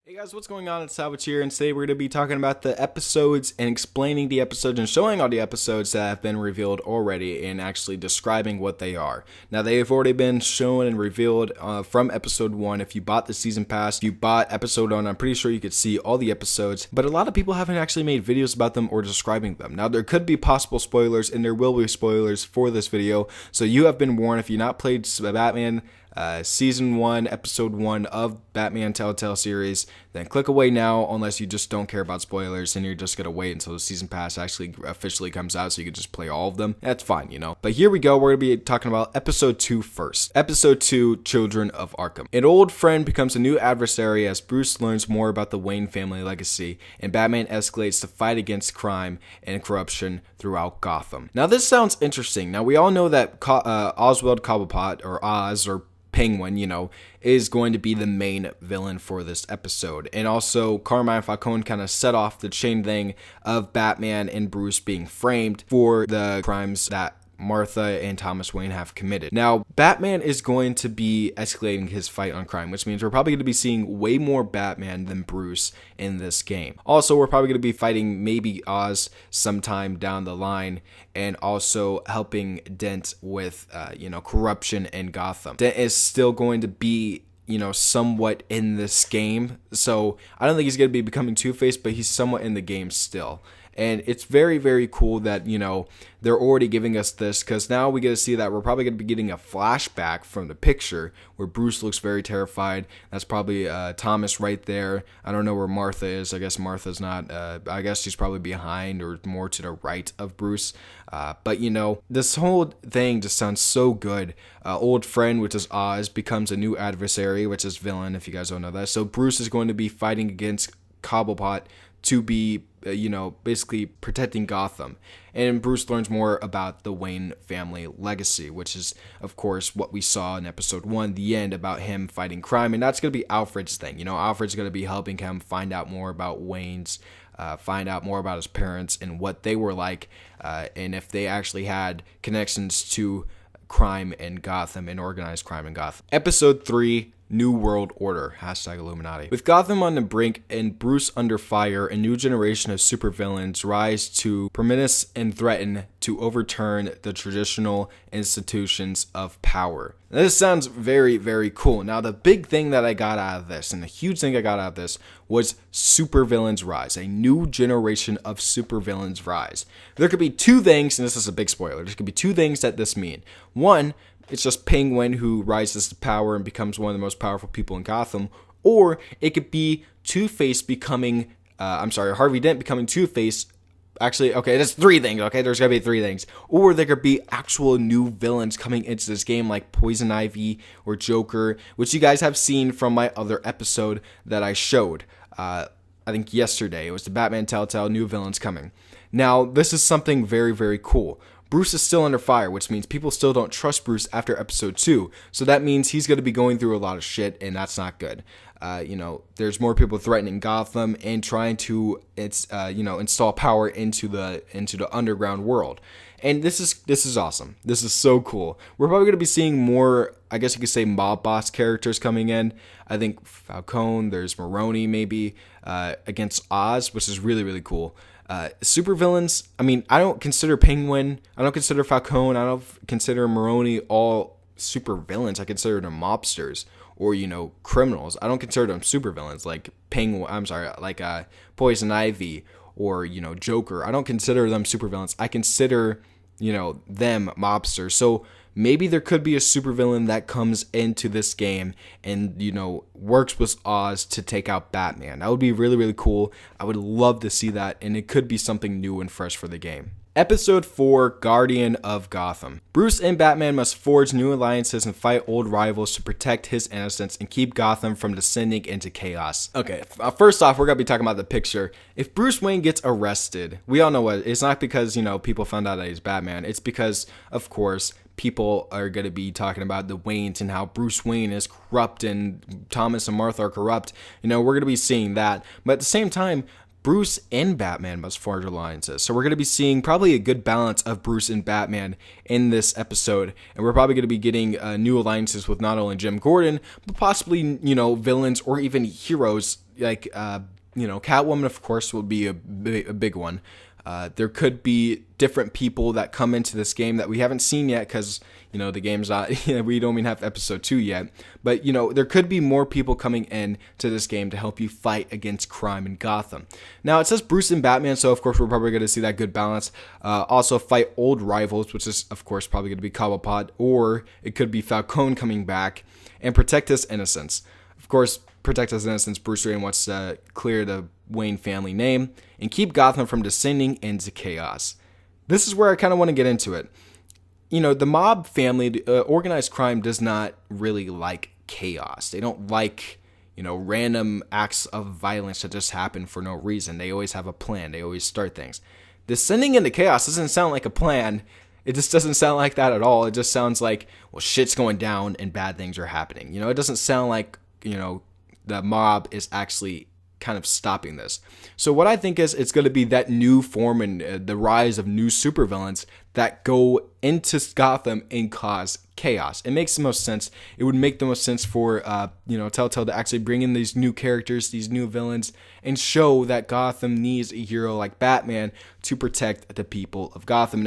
Hey guys, what's going on? It's Salvage here, and today we're going to be talking about the episodes and explaining the episodes and showing all the episodes that have been revealed already and actually describing what they are. Now, they have already been shown and revealed from episode 1. If you bought the season pass, if you bought episode 1, I'm pretty sure you could see all the episodes, but a lot of people haven't actually made videos about them or describing them. Now, there could be possible spoilers, and there will be spoilers for this video, so you have been warned. If you've not played Batman Season 1, Episode 1 of Batman Telltale series, then click away now unless you just don't care about spoilers and you're just going to wait until the season pass actually officially comes out so you can just play all of them. That's fine, you know. But here we go, we're going to be talking about Episode 2 first. Episode 2, Children of Arkham. An old friend becomes a new adversary as Bruce learns more about the Wayne family legacy, and Batman escalates the fight against crime and corruption throughout Gotham. Now this sounds interesting. Now we all know that Oswald Cobblepot, or Oz, or Penguin, you know, is going to be the main villain for this episode. And also, Carmine Falcone kind of set off the chain thing of Batman and Bruce being framed for the crimes that Martha and Thomas Wayne have committed. Now, Batman is going to be escalating his fight on crime, which means we're probably going to be seeing way more Batman than Bruce in this game. Also, we're probably going to be fighting maybe Oz sometime down the line, and also helping Dent with, corruption in Gotham. Dent is still going to be somewhat in this game. So I don't think he's going to be becoming Two-Face, but he's somewhat in the game still. And it's very, very cool that, they're already giving us this, because now we get to see that we're probably going to be getting a flashback from the picture where Bruce looks very terrified. That's probably Thomas right there. I don't know where Martha is. I guess Martha's not. I guess she's probably behind or more to the right of Bruce. But, this whole thing just sounds so good. Old friend, which is Oz, becomes a new adversary, which is villain, if you guys don't know that. So Bruce is going to be fighting against Cobblepot to be, basically protecting Gotham. And Bruce learns more about the Wayne family legacy, which is, of course, what we saw in episode 1, the end, about him fighting crime. And that's going to be Alfred's thing. Alfred's going to be helping him find out more about Wayne's, find out more about his parents and what they were like, and if they actually had connections to crime in Gotham and organized crime in Gotham. Episode 3, New World Order, #Illuminati. With Gotham on the brink and Bruce under fire, a new generation of supervillains rise to promise and threaten to overturn the traditional institutions of power. Now, this sounds very, very cool. Now, the big thing that I got out of this, and the huge thing I got out of this, was supervillains rise. A new generation of supervillains rise. There could be two things, and this is a big spoiler, there could be two things that this mean. One, it's just Penguin who rises to power and becomes one of the most powerful people in Gotham. Or it could be Two-Face becoming, Harvey Dent becoming Two-Face. Actually, okay, that's three things, okay? There's gotta be three things. Or there could be actual new villains coming into this game, like Poison Ivy or Joker, which you guys have seen from my other episode that I showed. I think yesterday. It was the Batman Telltale new villains coming. Now, this is something very, very cool. Bruce is still under fire, which means people still don't trust Bruce after episode 2. So that means he's going to be going through a lot of shit, and that's not good. There's more people threatening Gotham and trying to, install power into the underground world. And this is awesome. This is so cool. We're probably going to be seeing more, I guess you could say, mob boss characters coming in. I think Falcone, there's Maroni maybe, against Oz, which is really, really cool. Supervillains, I don't consider Penguin, I don't consider Falcone, I don't consider Maroni all supervillains. I consider them mobsters or, criminals. I don't consider them supervillains like Poison Ivy or, Joker. I don't consider them supervillains. I consider, them mobsters. So maybe there could be a supervillain that comes into this game and, works with Oz to take out Batman. That would be really, really cool. I would love to see that, and it could be something new and fresh for the game. Episode 4, Guardian of Gotham. Bruce and Batman must forge new alliances and fight old rivals to protect his innocence and keep Gotham from descending into chaos. Okay, first off, we're going to be talking about the picture. If Bruce Wayne gets arrested, we all know what, it's not because, people found out that he's Batman. It's because, of course, people are going to be talking about the Waynes and how Bruce Wayne is corrupt and Thomas and Martha are corrupt. We're going to be seeing that. But at the same time, Bruce and Batman must forge alliances. So we're going to be seeing probably a good balance of Bruce and Batman in this episode. And we're probably going to be getting new alliances with not only Jim Gordon, but possibly, villains or even heroes like, Catwoman, of course, will be a big one. There could be different people that come into this game that we haven't seen yet because, the game's not, we don't even have episode 2 yet. But, there could be more people coming in to this game to help you fight against crime in Gotham. Now, it says Bruce and Batman, so of course we're probably going to see that good balance. Also fight old rivals, which is, of course, probably going to be Cobblepot, or it could be Falcone coming back, and protect his innocence. Of course, protect his innocence, Bruce Wayne wants to clear the Wayne family name and keep Gotham from descending into chaos. This is where I kind of want to get into it. The mob family, organized crime, does not really like chaos. They don't like, random acts of violence that just happen for no reason. They always have a plan. They always start things. Descending into chaos doesn't sound like a plan. It just doesn't sound like that at all. It just sounds like, well, shit's going down and bad things are happening. It doesn't sound like, the mob is actually kind of stopping this. So what I think is it's going to be that new form and the rise of new supervillains that go into Gotham and cause chaos. It makes the most sense. It would make the most sense for Telltale to actually bring in these new characters, these new villains, and show that Gotham needs a hero like Batman to protect the people of Gotham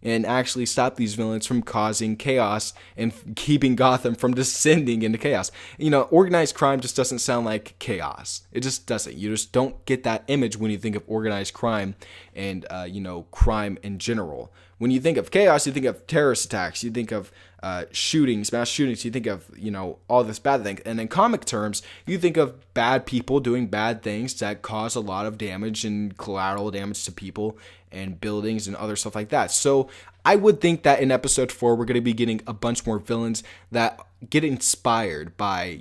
and actually stop these villains from causing chaos and keeping Gotham from descending into chaos. Organized crime just doesn't sound like chaos. It just doesn't. You just don't get that image when you think of organized crime and, crime in general. When you think of chaos, you think of terrorist attacks. You think of shootings, mass shootings. You think of, all this bad thing. And in comic terms, you think of bad people doing bad things that cause a lot of damage and collateral damage to people and buildings and other stuff like that. So I would think that in episode 4, we're going to be getting a bunch more villains that get inspired by,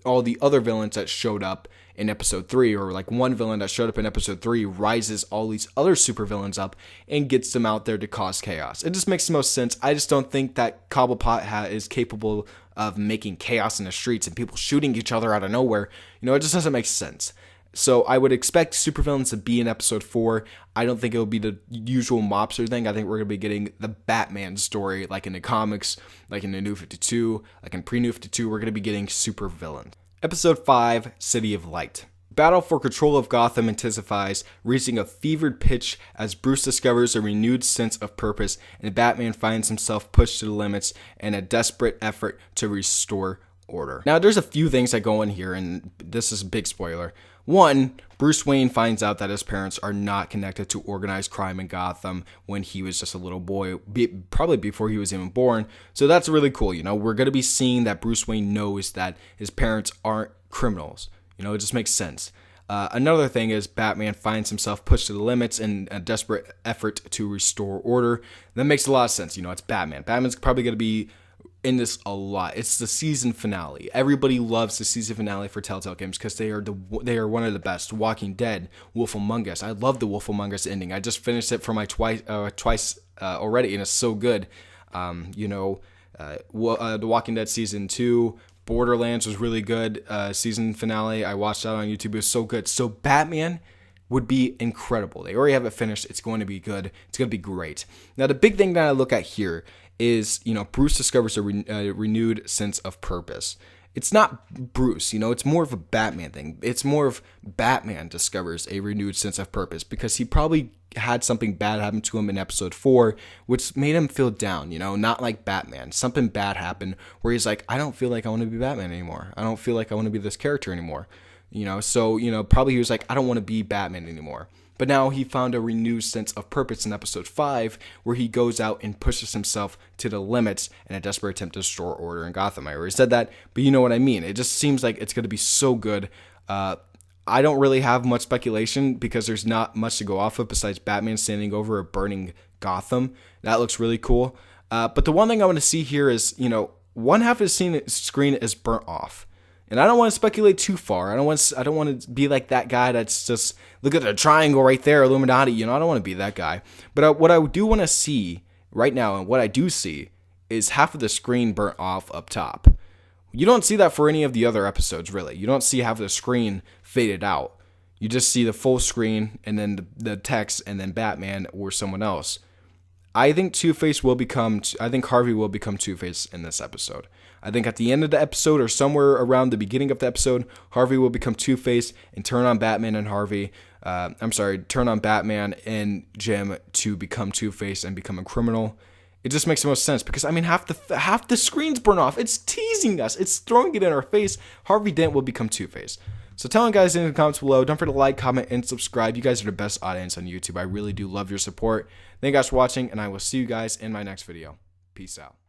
all the other villains that showed up in episode 3, or like one villain that showed up in episode 3 rises all these other supervillains up and gets them out there to cause chaos. It just makes the most sense. I just don't think that Cobblepot is capable of making chaos in the streets and people shooting each other out of nowhere. It just doesn't make sense. So I would expect supervillains to be in episode 4. I don't think it will be the usual mobster thing. I think we're going to be getting the Batman story, like in the comics, like in the New 52, like in pre-New 52. We're going to be getting supervillains. Episode 5, City of Light. Battle for control of Gotham intensifies, reaching a fevered pitch as Bruce discovers a renewed sense of purpose and Batman finds himself pushed to the limits in a desperate effort to restore order. Now, there's a few things that go in here, and this is a big spoiler. One, Bruce Wayne finds out that his parents are not connected to organized crime in Gotham when he was just a little boy, probably before he was even born. So that's really cool. We're going to be seeing that Bruce Wayne knows that his parents aren't criminals. It just makes sense. Another thing is Batman finds himself pushed to the limits in a desperate effort to restore order. That makes a lot of sense. It's Batman. Batman's probably going to be in this a lot. It's the season finale. Everybody loves the season finale for Telltale games because they are one of the best. Walking Dead, Wolf Among Us. I love the Wolf Among Us ending. I just finished it for my twice already, and it's so good. The Walking Dead season 2. Borderlands was really good. Season finale. I watched that on YouTube. It was so good. So Batman would be incredible. They already have it finished. It's going to be good. It's going to be great. Now, the big thing that I look at here is, Bruce discovers a renewed sense of purpose. It's not Bruce, it's more of a Batman thing. It's more of Batman discovers a renewed sense of purpose because he probably had something bad happen to him in episode 4, which made him feel down, not like Batman. Something bad happened where he's like, I don't feel like I want to be Batman anymore. I don't feel like I want to be this character anymore. So, probably he was like, I don't want to be Batman anymore. But now he found a renewed sense of purpose in episode 5, where he goes out and pushes himself to the limits in a desperate attempt to restore order in Gotham. I already said that, but you know what I mean. It just seems like it's going to be so good. I don't really have much speculation because there's not much to go off of besides Batman standing over a burning Gotham. That looks really cool. But the one thing I want to see here is, one half of the screen is burnt off. And I don't want to speculate too far. I don't want to be like that guy that's just, look at the triangle right there, Illuminati. I don't want to be that guy. But what I do want to see right now, and what I do see, is half of the screen burnt off up top. You don't see that for any of the other episodes, really. You don't see half of the screen faded out. You just see the full screen, and then the text, and then Batman or someone else. I think I think Harvey will become Two-Face in this episode. I think at the end of the episode or somewhere around the beginning of the episode, Harvey will become Two-Face and turn on Batman and turn on Batman and Jim to become Two-Face and become a criminal. It just makes the most sense because, I mean, half the screen's burn off. It's teasing us. It's throwing it in our face. Harvey Dent will become Two-Face. So tell me guys in the comments below. Don't forget to like, comment, and subscribe. You guys are the best audience on YouTube. I really do love your support. Thank you guys for watching, and I will see you guys in my next video. Peace out.